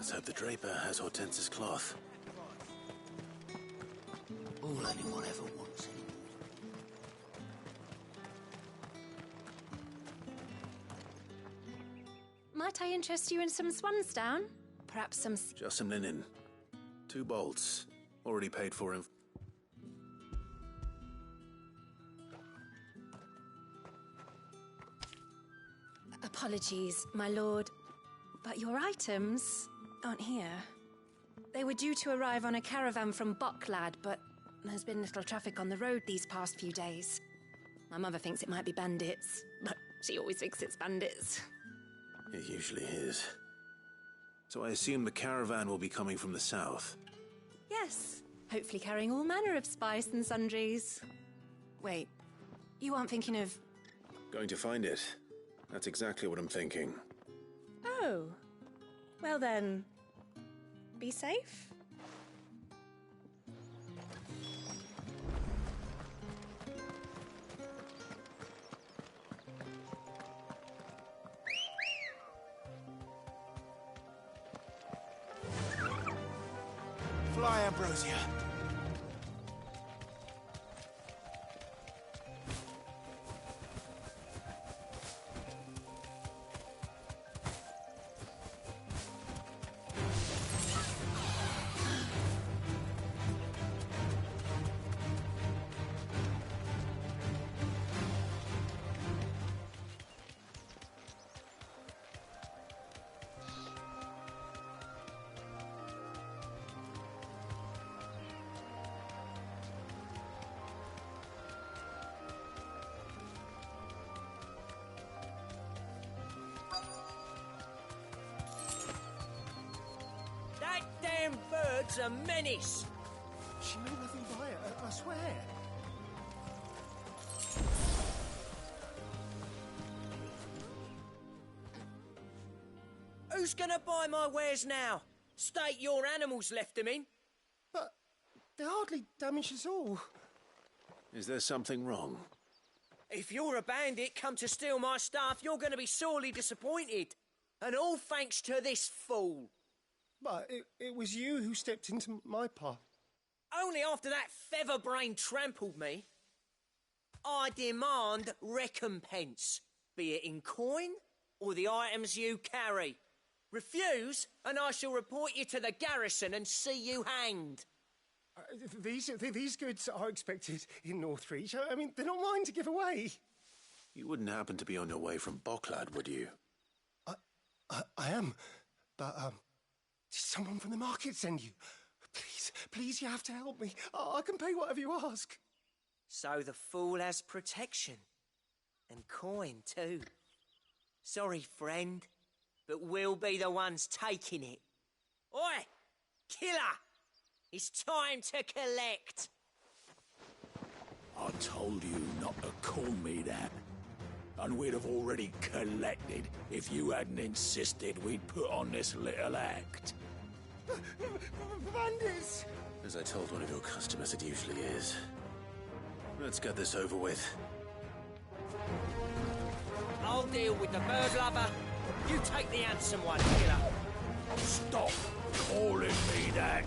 Let's hope the draper has Hortense's cloth. All anyone ever wants anymore. Might I interest you in some swansdown? Perhaps some... Just some linen. 2 bolts. Already paid for in... Apologies, my lord, but your items aren't here. They were due to arrive on a caravan from Bocklad, but there's been little traffic on the road these past few days. My mother thinks it might be bandits, but she always thinks it's bandits. It usually is. So I assume the caravan will be coming from the south. Yes, hopefully carrying all manner of spice and sundries. Wait, you aren't thinking of... Going to find it. That's exactly what I'm thinking. Oh. Well then, be safe. Fly, Ambrosia. That damn bird's a menace! She meant nothing by it, I swear. Who's gonna buy my wares now? State your animals left them in. But they hardly damaged us all. Is there something wrong? If you're a bandit come to steal my stuff, you're gonna be sorely disappointed. And all thanks to this fool. But it was you who stepped into my path. Only after that featherbrain trampled me. I demand recompense, be it in coin or the items you carry. Refuse, and I shall report you to the garrison and see you hanged. These goods are expected in Northreach. I mean, they're not mine to give away. You wouldn't happen to be on your way from Bocklad, would you? I am, but did someone from the market send you? Please, you have to help me. I can pay whatever you ask. So the fool has protection. And coin, too. Sorry, friend, but we'll be the ones taking it. Oi! Killer! It's time to collect! I told you not to call me that. And we'd have already collected if you hadn't insisted we'd put on this little act. Bandits! As I told one of your customers, it usually is. Let's get this over with. I'll deal with the bird lover. You take the handsome one, killer. Stop calling me that.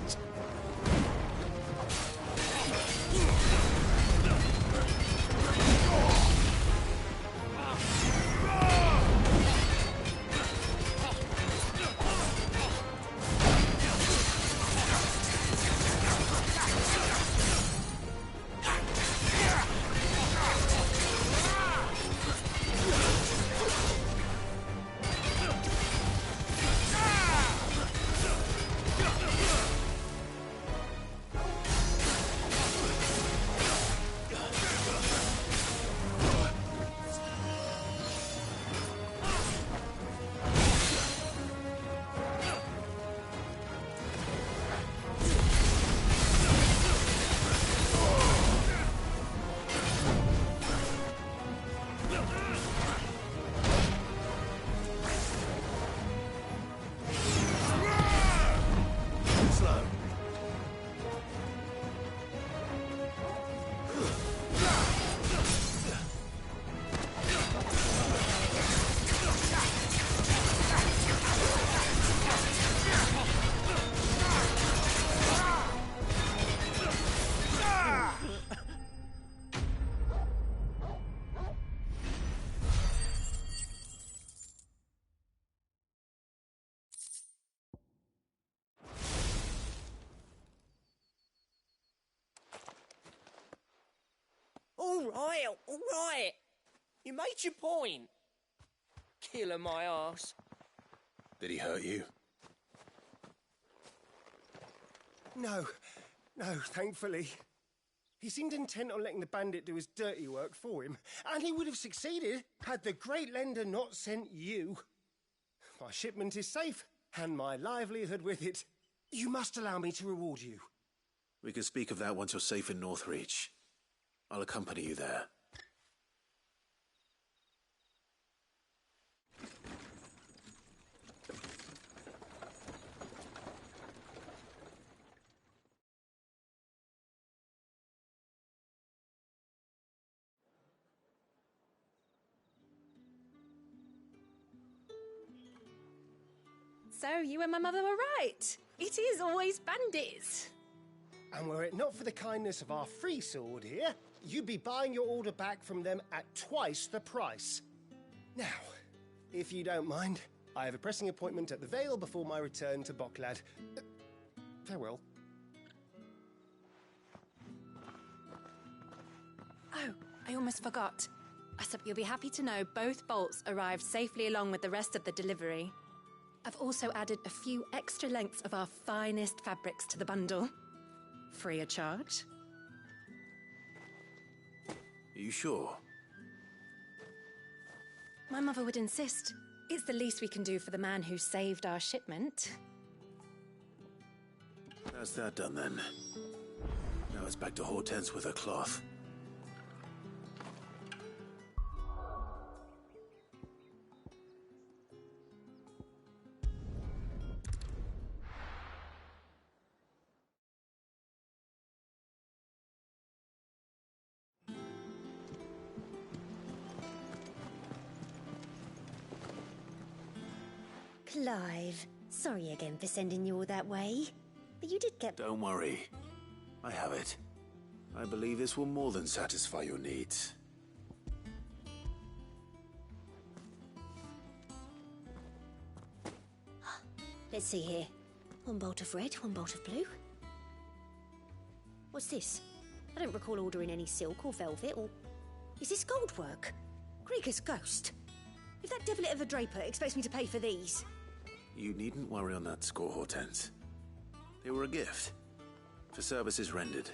all right. You made your point. Killer my ass. Did he hurt you? No, thankfully. He seemed intent on letting the bandit do his dirty work for him, and he would have succeeded had the great lender not sent you. My shipment is safe, and my livelihood with it. You must allow me to reward you. We can speak of that once you're safe in Northreach. I'll accompany you there. So, you and my mother were right. It is always bandits. And were it not for the kindness of our free sword here, you'd be buying your order back from them at twice the price. Now, if you don't mind, I have a pressing appointment at the Vale before my return to Bocklad. Farewell. Oh, I almost forgot. You'll be happy to know both bolts arrived safely along with the rest of the delivery. I've also added a few extra lengths of our finest fabrics to the bundle. Free of charge. Are you sure? My mother would insist. It's the least we can do for the man who saved our shipment. That's that done then. Now it's back to Hortense with her cloth. Clive, sorry again for sending you all that way. But you did get... Don't worry. I have it. I believe this will more than satisfy your needs. Let's see here. One bolt of red, one bolt of blue. What's this? I don't recall ordering any silk or velvet or... Is this gold work? Krieger's ghost. If that devilit of a draper expects me to pay for these... You needn't worry on that score, Hortense. They were a gift. For services rendered.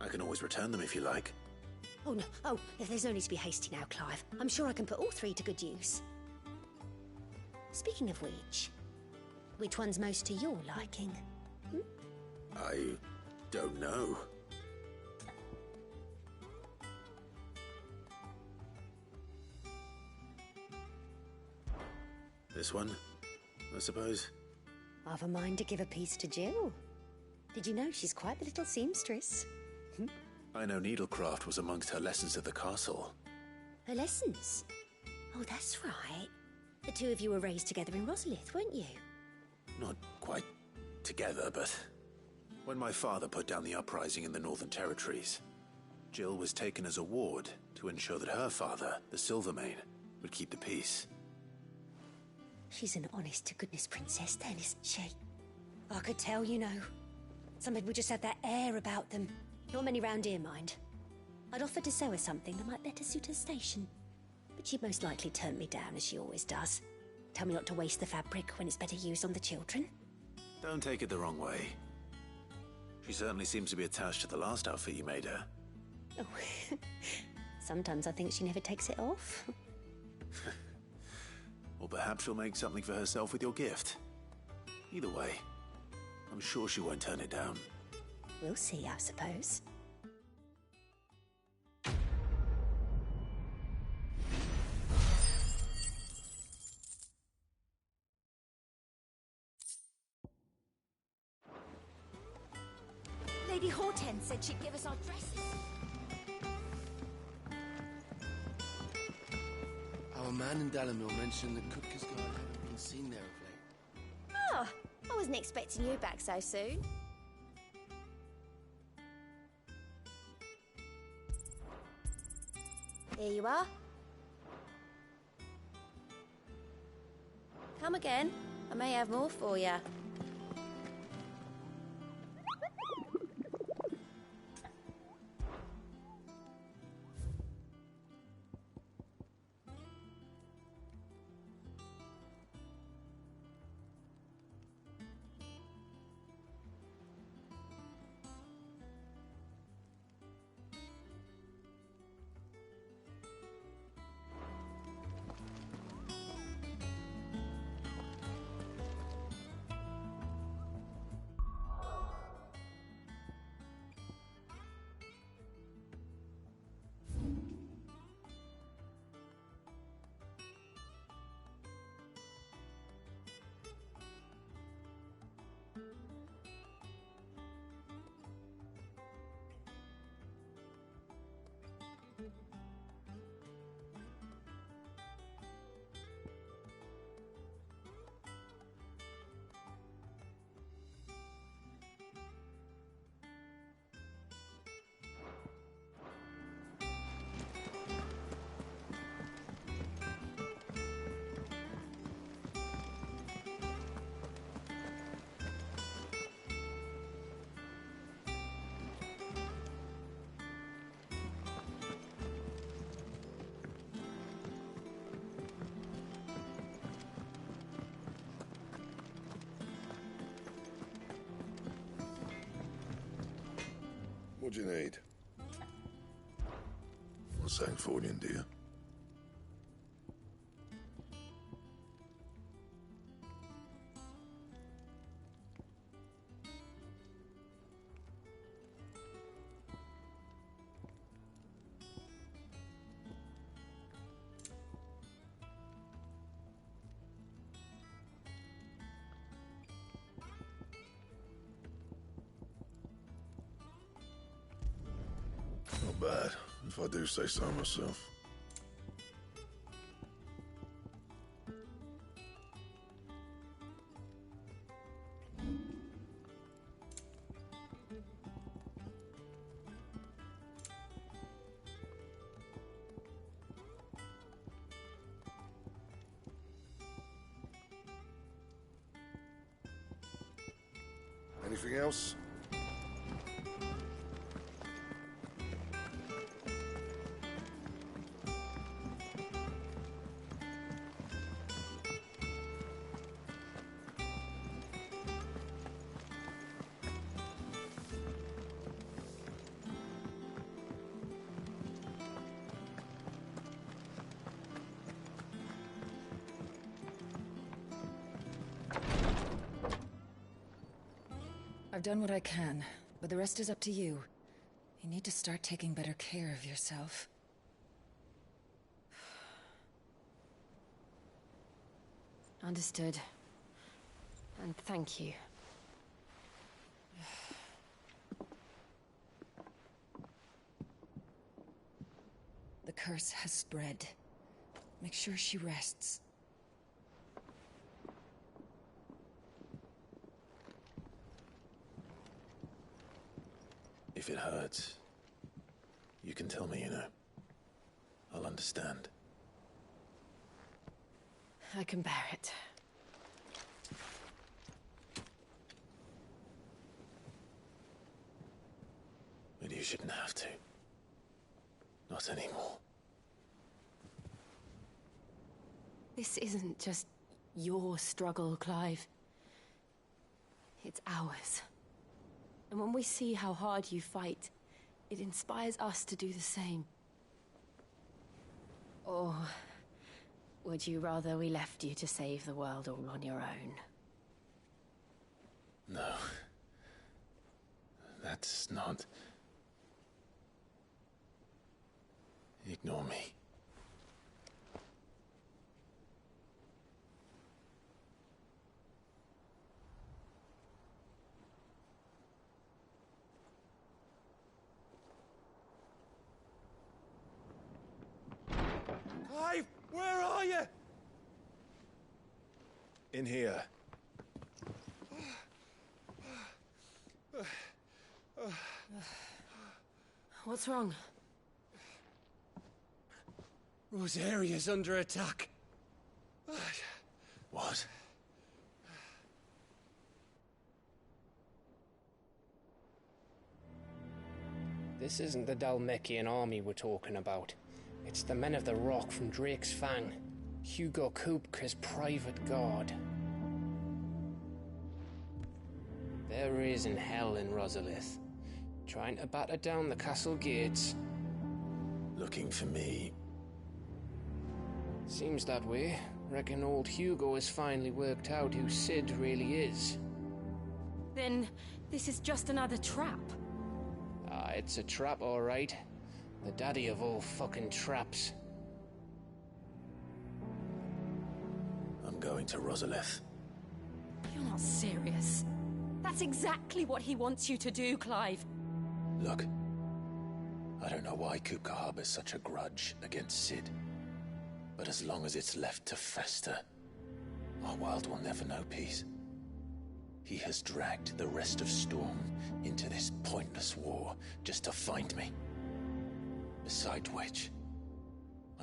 I can always return them if you like. Oh, no. Oh, there's no need to be hasty now, Clive. I'm sure I can put all three to good use. Speaking of which one's most to your liking? I don't know. This one, I suppose. I've a mind to give a piece to Jill. Did you know she's quite the little seamstress? I know needlecraft was amongst her lessons at the castle. Her lessons? Oh, that's right. The two of you were raised together in Rosalith, weren't you? Not quite together, but when my father put down the uprising in the Northern Territories, Jill was taken as a ward to ensure that her father, the Silvermane, would keep the peace. She's an honest-to-goodness princess then, isn't she? I could tell, you know. Some people just have that air about them. Not many round here, mind. I'd offered to sew her something that might better suit her station. But she'd most likely turn me down, as she always does. Tell me not to waste the fabric when it's better used on the children. Don't take it the wrong way. She certainly seems to be attached to the last outfit you made her. Oh, sometimes I think she never takes it off. Or perhaps she'll make something for herself with your gift. Either way, I'm sure she won't turn it down. We'll see, I suppose. Lady Hortense said she'd give us our dresses. Our man in Dalamil mentioned that Kupka's guard hadn't been seen there of late. Oh, I wasn't expecting you back so soon. Here you are. Come again. I may have more for you. What do you need? What's that for you, dear? Not bad, if I do say so myself. Anything else? I've done what I can, but the rest is up to you. You need to start taking better care of yourself. Understood. And thank you. The curse has spread. Make sure she rests. If it hurts, you can tell me, you know. I'll understand. I can bear it. But you shouldn't have to. Not anymore. This isn't just your struggle, Clive. It's ours. And when we see how hard you fight, it inspires us to do the same. Or would you rather we left you to save the world all on your own? No. That's not... Ignore me. Clive, where are you? In here. What's wrong? Rosaria's under attack. What? This isn't the Dalmekian army we're talking about. It's the men of the Rock from Drake's Fang. Hugo Kupka's private guard. There is in hell in Rosalith, trying to batter down the castle gates. Looking for me. Seems that way. Reckon old Hugo has finally worked out who Sid really is. Then this is just another trap. Ah, it's a trap, all right. The daddy of all fucking traps. I'm going to Rosalith. You're not serious. That's exactly what he wants you to do, Clive. Look, I don't know why Kupka harbors such a grudge against Sid, but as long as it's left to fester, our world will never know peace. He has dragged the rest of Storm into this pointless war just to find me. Besides which,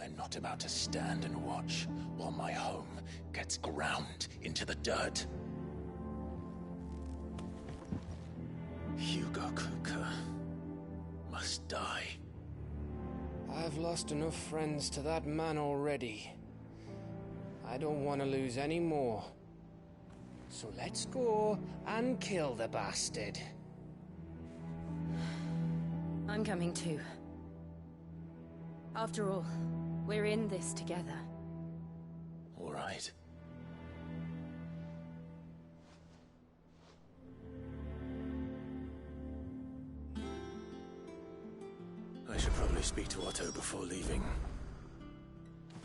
I am not about to stand and watch while my home gets ground into the dirt. Hugo Kupka must die. I've lost enough friends to that man already. I don't want to lose any more. So let's go and kill the bastard. I'm coming too. After all, we're in this together. All right. I should probably speak to Otto before leaving.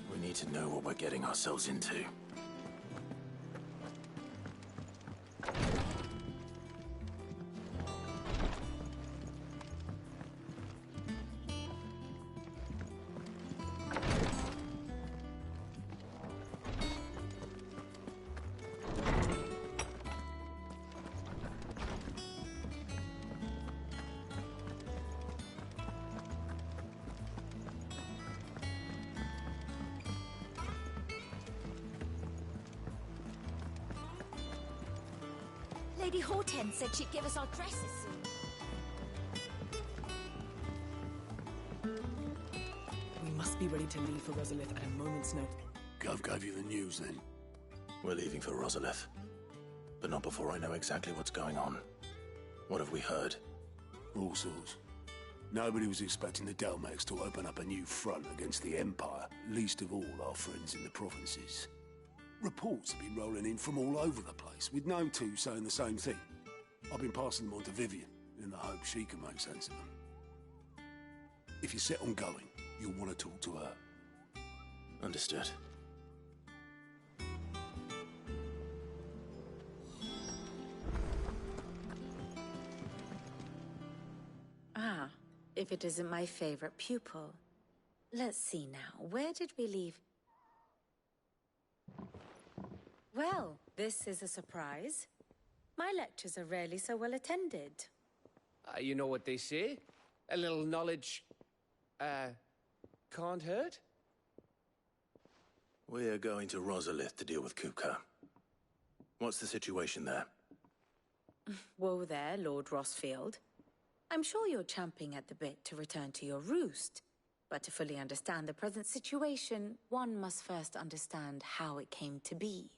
We need to know what we're getting ourselves into. Lady Hortense said she'd give us our dresses soon. We must be ready to leave for Rosalith at a moment's notice. Gov gave you the news, then? We're leaving for Rosalith, but not before I know exactly what's going on. What have we heard? All sorts. Nobody was expecting the Dalmex to open up a new front against the Empire, least of all our friends in the provinces. Reports have been rolling in from all over the place, with no two saying the same thing. I've been passing them on to Vivian, in the hope she can make sense of them. If you're set on going, you'll want to talk to her. Understood. Ah, if it isn't my favorite pupil. Let's see now, where did we leave? Well, this is a surprise. My lectures are rarely so well attended. You know what they say? A little knowledge, can't hurt? We're going to Rosalith to deal with Kupka. What's the situation there? Whoa there, Lord Rossfield. I'm sure you're champing at the bit to return to your roost. But to fully understand the present situation, one must first understand how it came to be.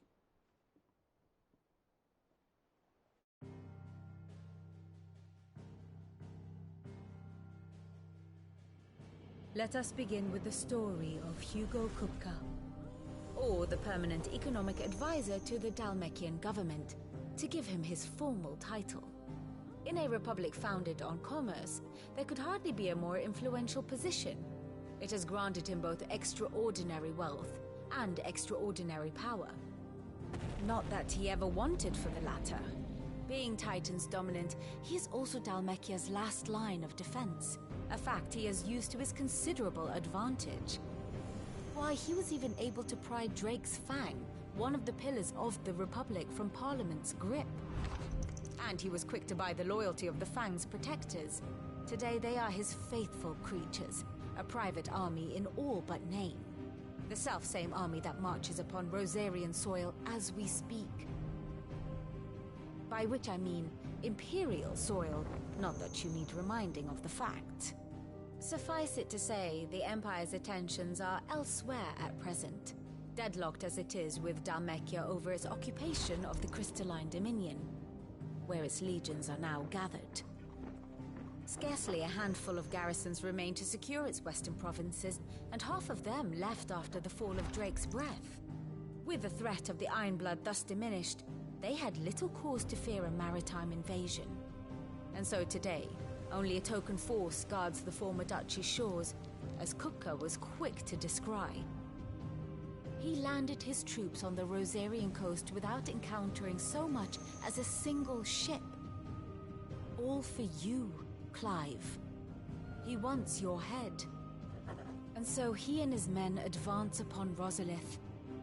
Let us begin with the story of Hugo Kupka, or the permanent economic advisor to the Dalmekian government, to give him his formal title. In a republic founded on commerce, there could hardly be a more influential position. It has granted him both extraordinary wealth and extraordinary power. Not that he ever wanted for the latter. Being Titan's dominant, he is also Dalmekia's last line of defense, a fact he has used to his considerable advantage. Why, he was even able to pry Drake's Fang, one of the pillars of the Republic, from Parliament's grip. And he was quick to buy the loyalty of the Fang's protectors. Today they are his faithful creatures, a private army in all but name. The self-same army that marches upon Rosarian soil as we speak. By which I mean Imperial soil, not that you need reminding of the fact. Suffice it to say, the Empire's attentions are elsewhere at present, deadlocked as it is with Dalmekia over its occupation of the Crystalline Dominion, where its legions are now gathered. Scarcely a handful of garrisons remain to secure its western provinces, and half of them left after the fall of Drake's Breath. With the threat of the Ironblood thus diminished, they had little cause to fear a maritime invasion. And so today, only a token force guards the former duchy's shores, as Kupka was quick to descry. He landed his troops on the Rosarian coast without encountering so much as a single ship, all for you, Clive. He wants your head. And so he and his men advance upon Rosalith,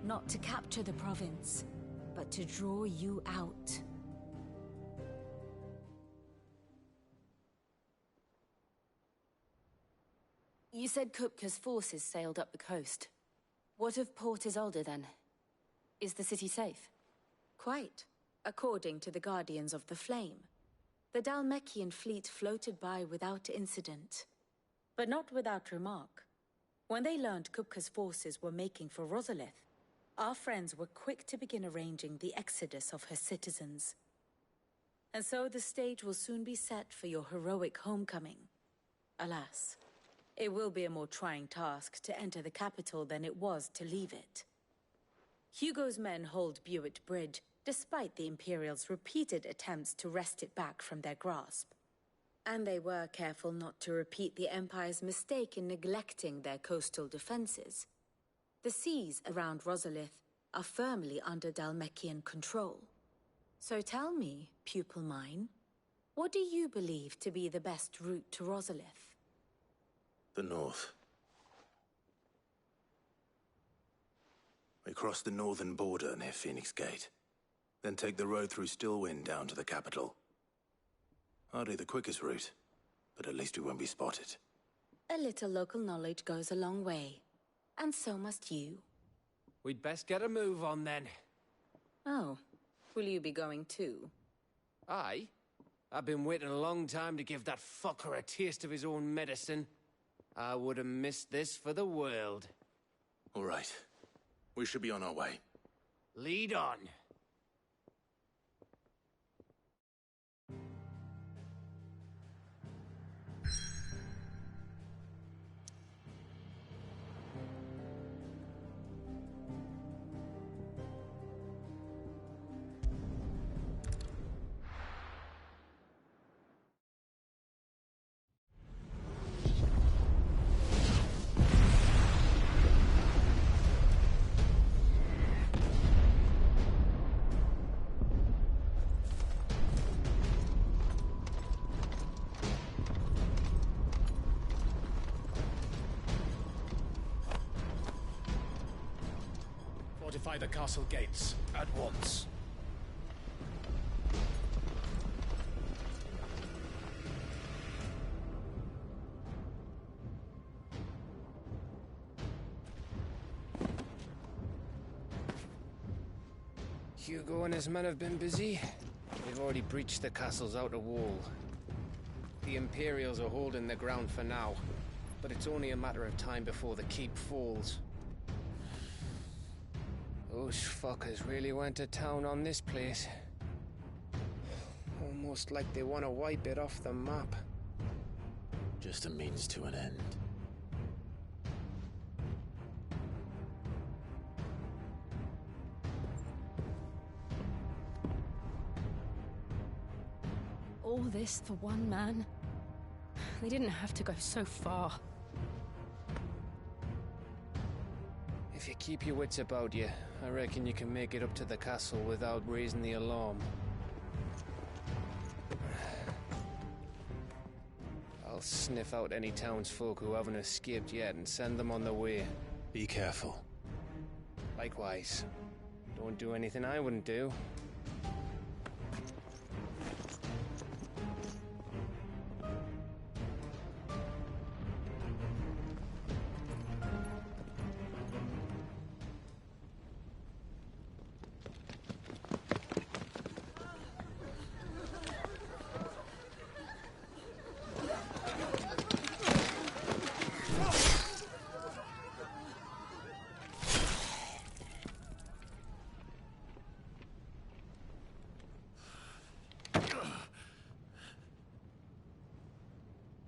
not to capture the province, but to draw you out. You said Kupka's forces sailed up the coast. What of Port Isolde, then? Is the city safe? Quite, according to the Guardians of the Flame. The Dhalmekian fleet floated by without incident. But not without remark. When they learned Kupka's forces were making for Rosalith, our friends were quick to begin arranging the exodus of her citizens. And so the stage will soon be set for your heroic homecoming. Alas, it will be a more trying task to enter the capital than it was to leave it. Hugo's men hold Buett Bridge, despite the Imperials' repeated attempts to wrest it back from their grasp. And they were careful not to repeat the Empire's mistake in neglecting their coastal defenses. The seas around Rosalith are firmly under Dhalmekian control. So tell me, pupil mine, what do you believe to be the best route to Rosalith? The north. We cross the northern border near Phoenix Gate. Then take the road through Stillwind down to the capital. Hardly the quickest route, but at least we won't be spotted. A little local knowledge goes a long way. And so must you. We'd best get a move on then. Oh, will you be going too? Aye. I've been waiting a long time to give that fucker a taste of his own medicine. I would have missed this for the world. All right. We should be on our way. Lead on. Fortify the castle gates at once. Hugo and his men have been busy. They've already breached the castle's outer wall. The Imperials are holding the ground for now, but it's only a matter of time before the keep falls. Those fuckers really went to town on this place. Almost like they want to wipe it off the map. Just a means to an end. All this for one man? They didn't have to go so far. If you keep your wits about you, I reckon you can make it up to the castle without raising the alarm. I'll sniff out any townsfolk who haven't escaped yet and send them on their way. Be careful. Likewise. Don't do anything I wouldn't do.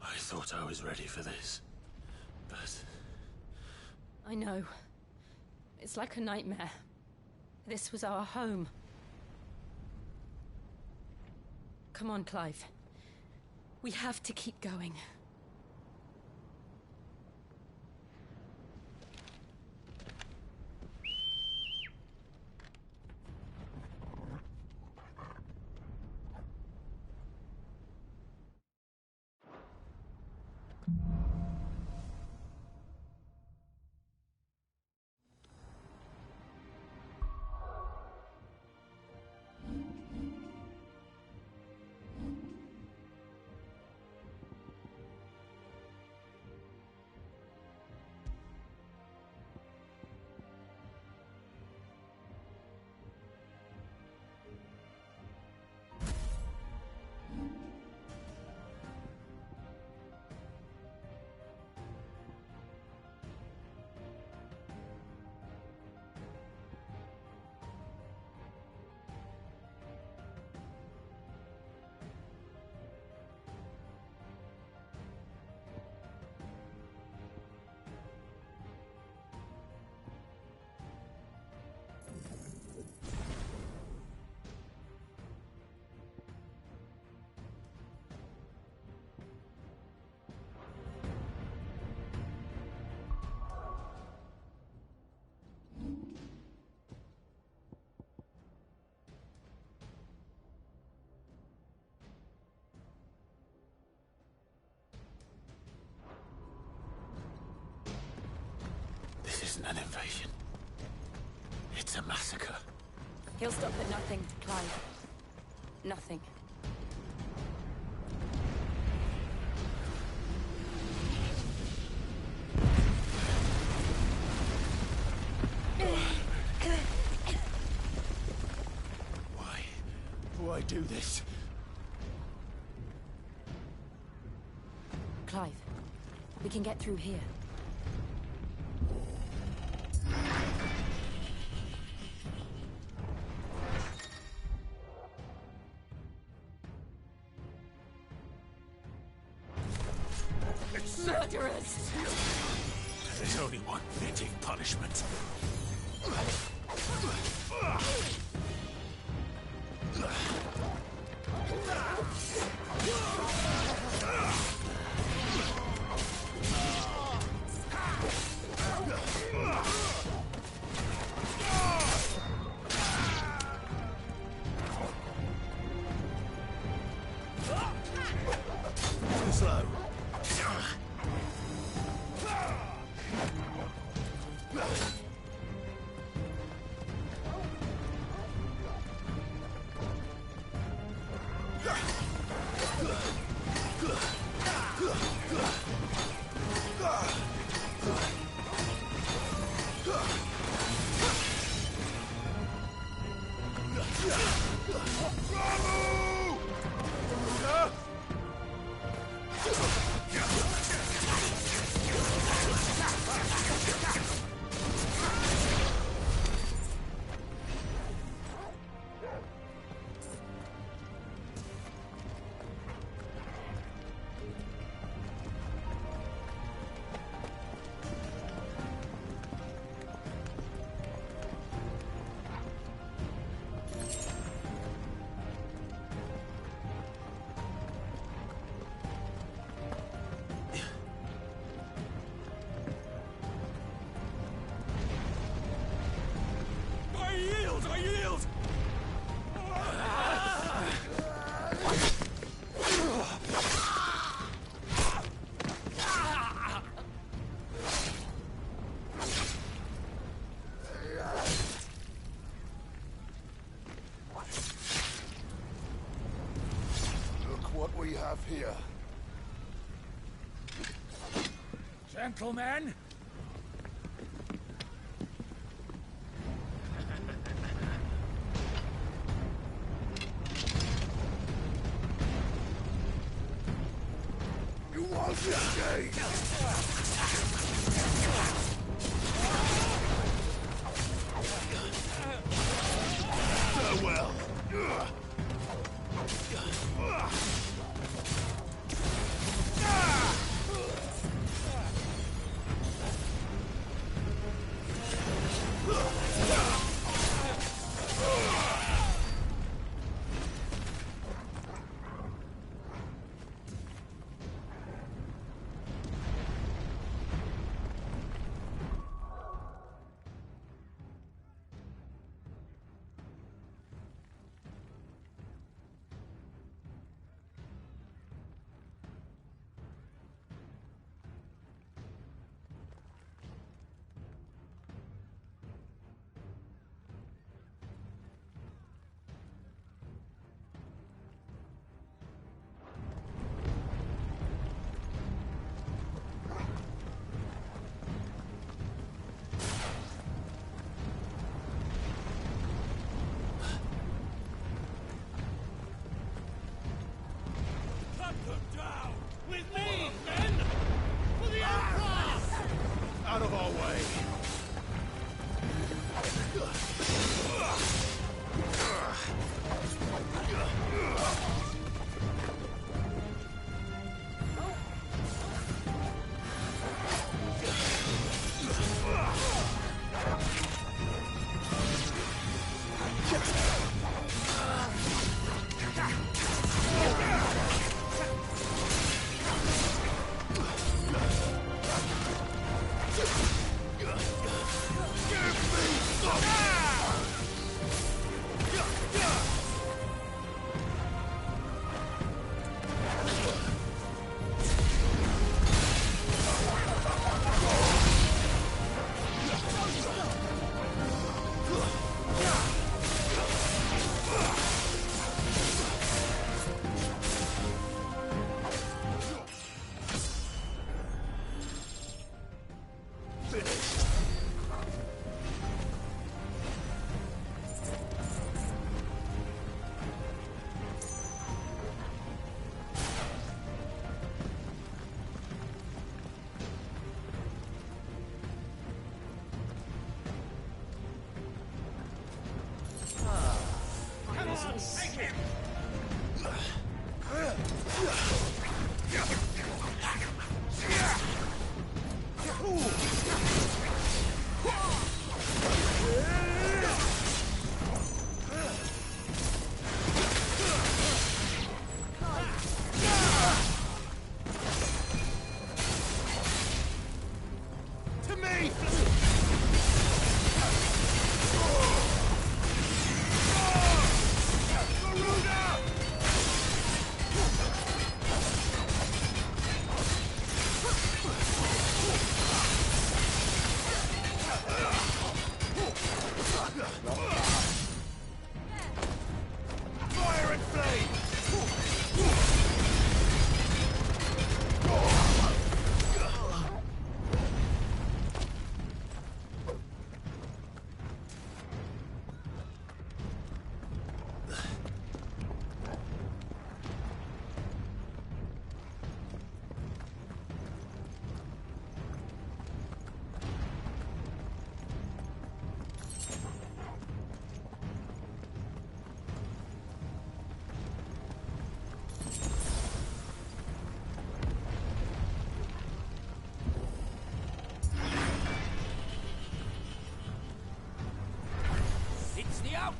I thought I was ready for this, but... I know. It's like a nightmare. This was our home. Come on, Clive. We have to keep going. This isn't an invasion. It's a massacre. He'll stop at nothing, Clive. Nothing. Why do this? Clive, we can get through here. Murderers! There's only one fitting punishment. Slow. I yield! Look what we have here. Gentlemen! You want this day? Farewell. out of our way!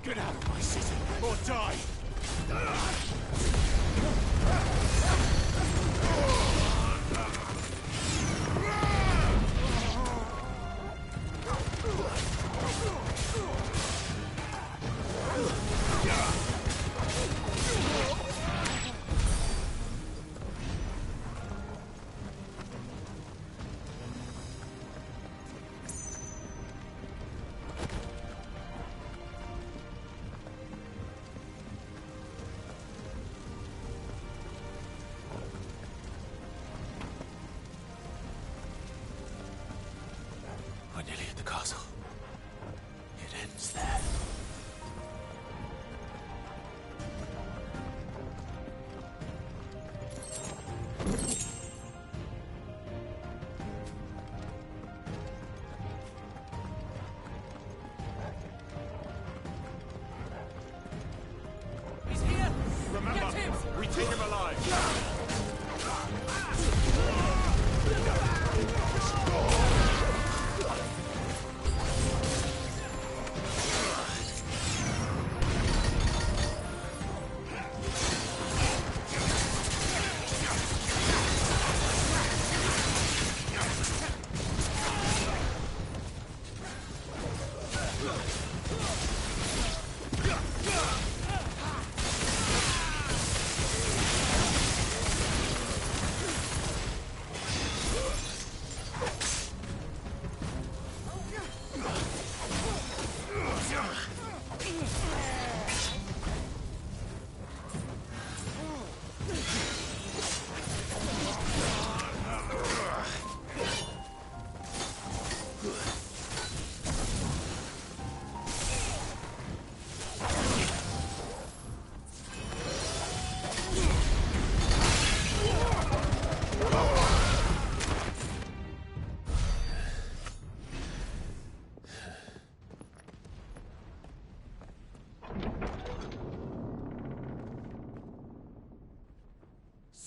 Get out of my city, or die! We're nearly at the castle. It ends there. He's here! Remember, Get him! we take him alive!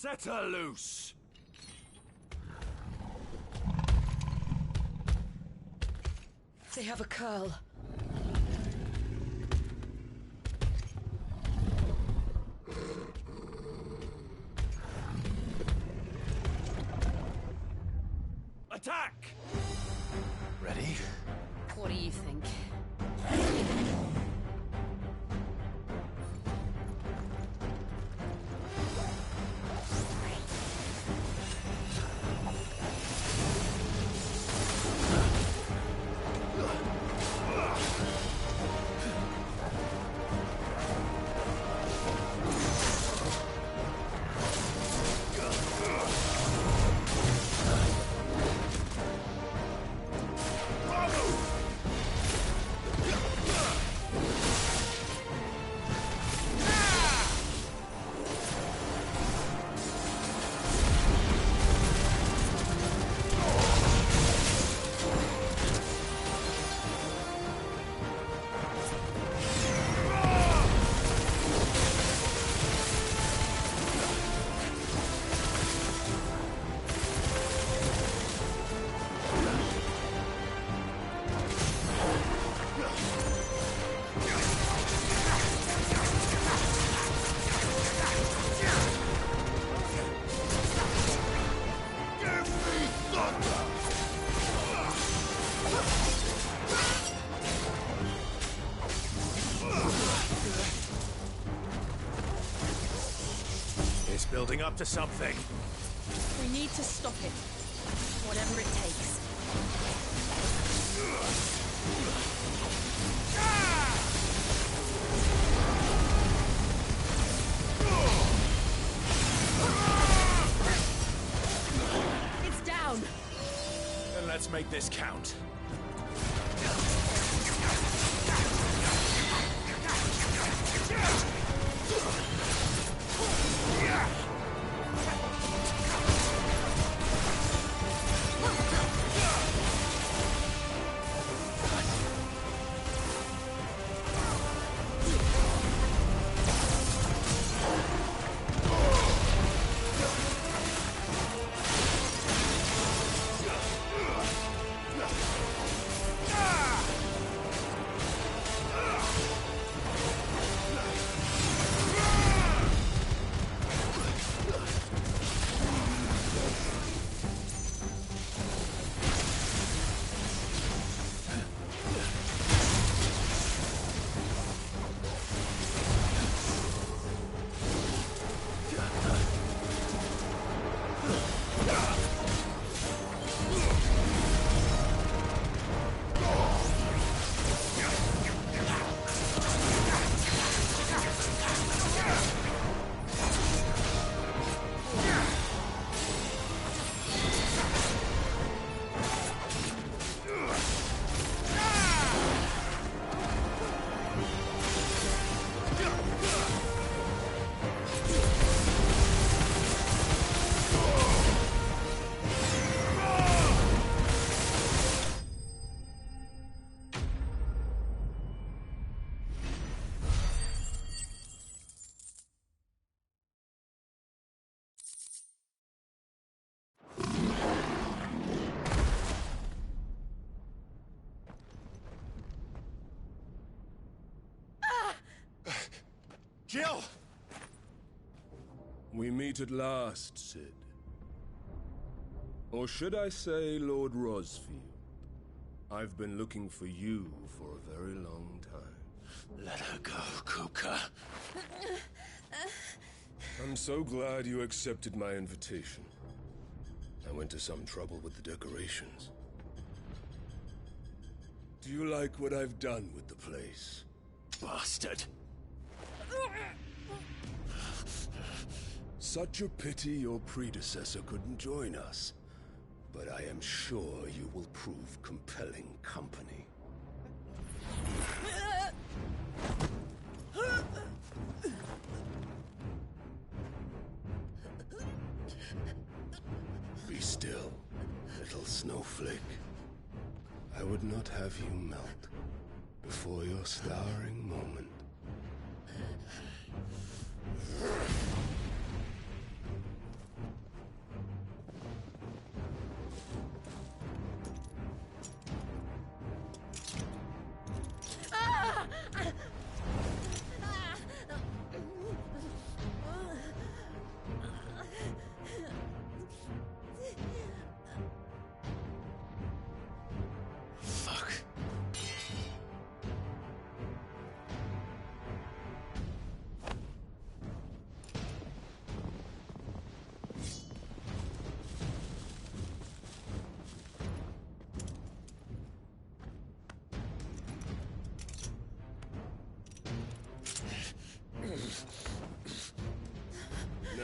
Set her loose! They have a curl. Attack! Ready? What do you think? Building up to something. We need to stop it. Whatever it takes. It's down! Then let's make this count. Jill! We meet at last, Sid. Or should I say, Lord Rosfield? I've been looking for you for a very long time. Let her go, Kupka. I'm so glad you accepted my invitation. I went to some trouble with the decorations. Do you like what I've done with the place? Bastard. Such a pity your predecessor couldn't join us. But I am sure you will prove compelling company. Be still, little snowflake. I would not have you melt before your starring moment.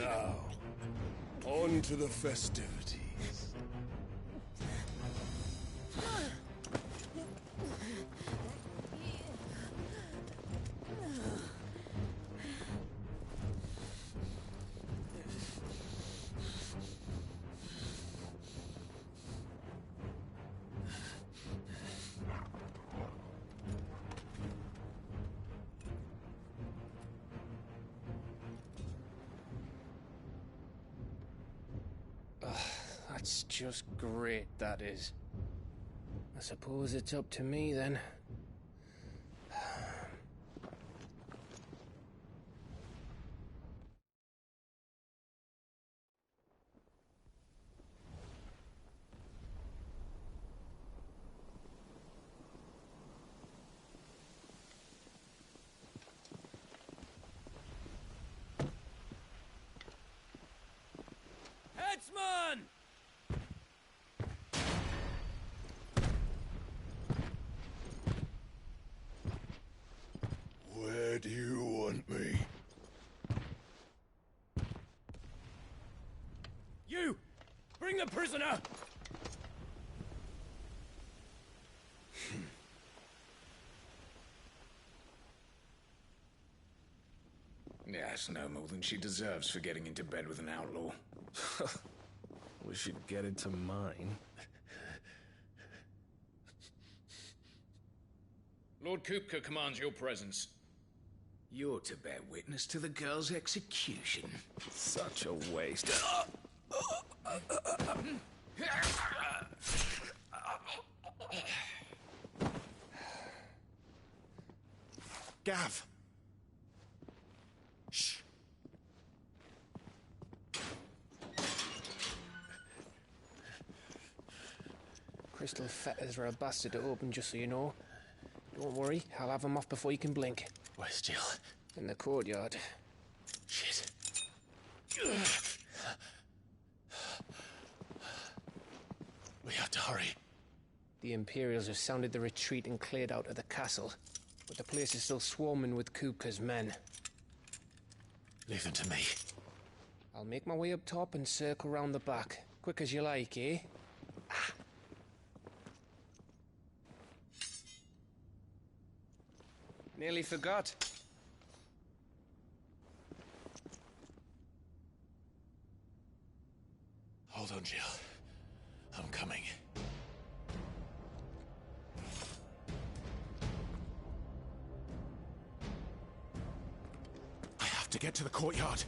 Now, on to the festivities. That's just great, that is. I suppose it's up to me, then. Headsman! Where do you want me? You! Bring the prisoner! Yes, no more than she deserves for getting into bed with an outlaw. We should get into mine. Lord Kupka commands your presence. You're to bear witness to the girl's execution. Such a waste. Gav! Shh. Crystal fetters are a bastard to open, just so you know. Don't worry, I'll have them off before you can blink. Where's Jill? In the courtyard. Shit. We have to hurry. The Imperials have sounded the retreat and cleared out of the castle, but the place is still swarming with Kupka's men. Leave them to me. I'll make my way up top and circle round the back. Quick as you like, eh? Nearly forgot. Hold on, Jill. I'm coming. I have to get to the courtyard.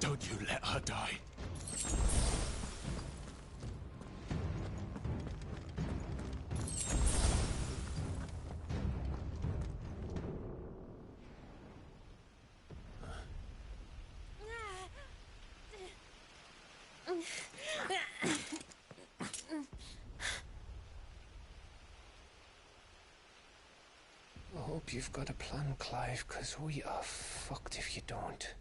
Don't you let her die. I hope you've got a plan, Clive, because we are fucked if you don't.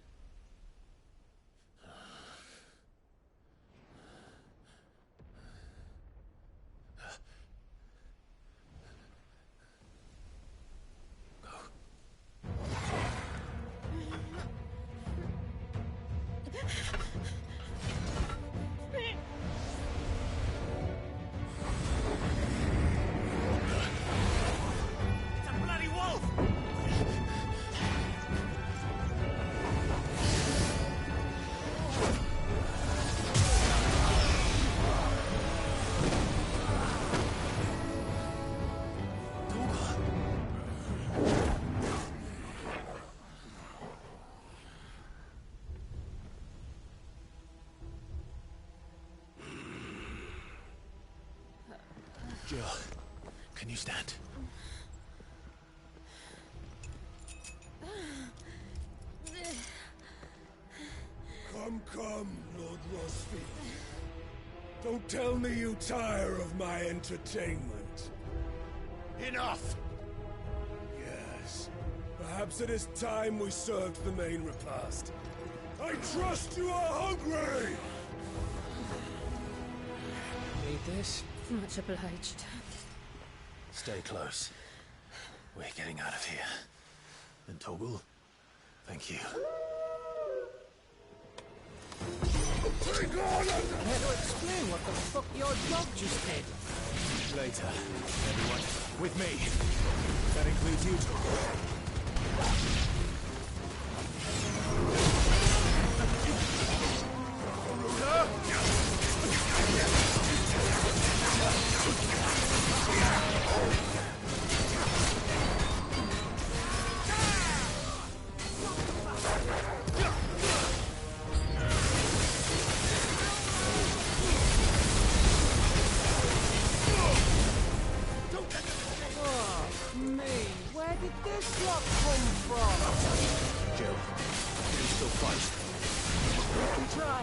Jill, can you stand? Come, Lord Rosfield. Don't tell me you tire of my entertainment. Enough! Yes. Perhaps it is time we served the main repast. I trust you are hungry! Need this? Much obliged. Stay close. We're getting out of here. And Toggle, thank you. Take on! I had to explain what the fuck your dog just did. Later, everyone. With me. That includes you, Toggle. Where did this rock come from? Jill, can you still fight? We can try.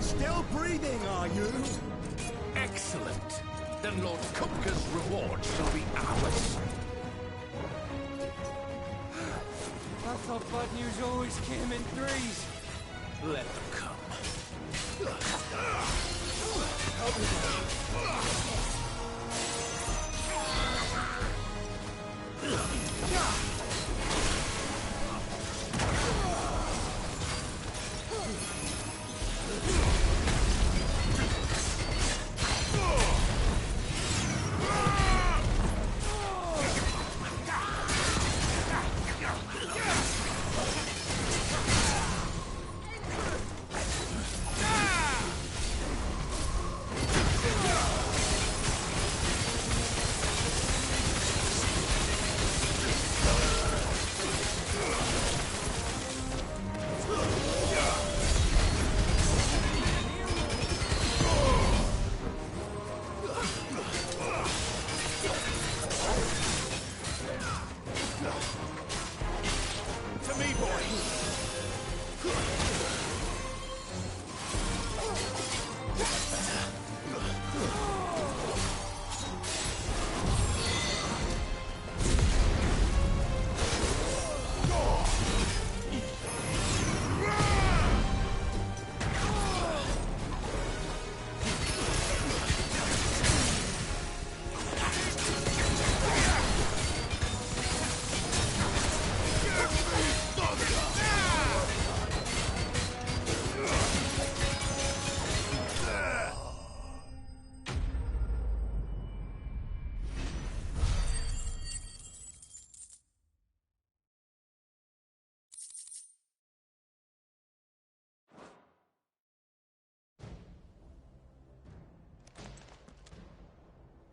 Still breathing, are you? Excellent. Then Lord Kupka's reward shall be ours. I thought bad news always came in threes. Let them come.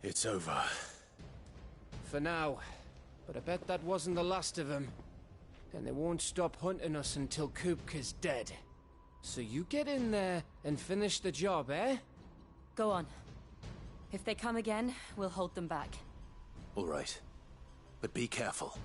It's over. For now. But I bet that wasn't the last of them. And they won't stop hunting us until Kupka's dead. So you get in there and finish the job, eh? Go on. If they come again, we'll hold them back. All right. But be careful.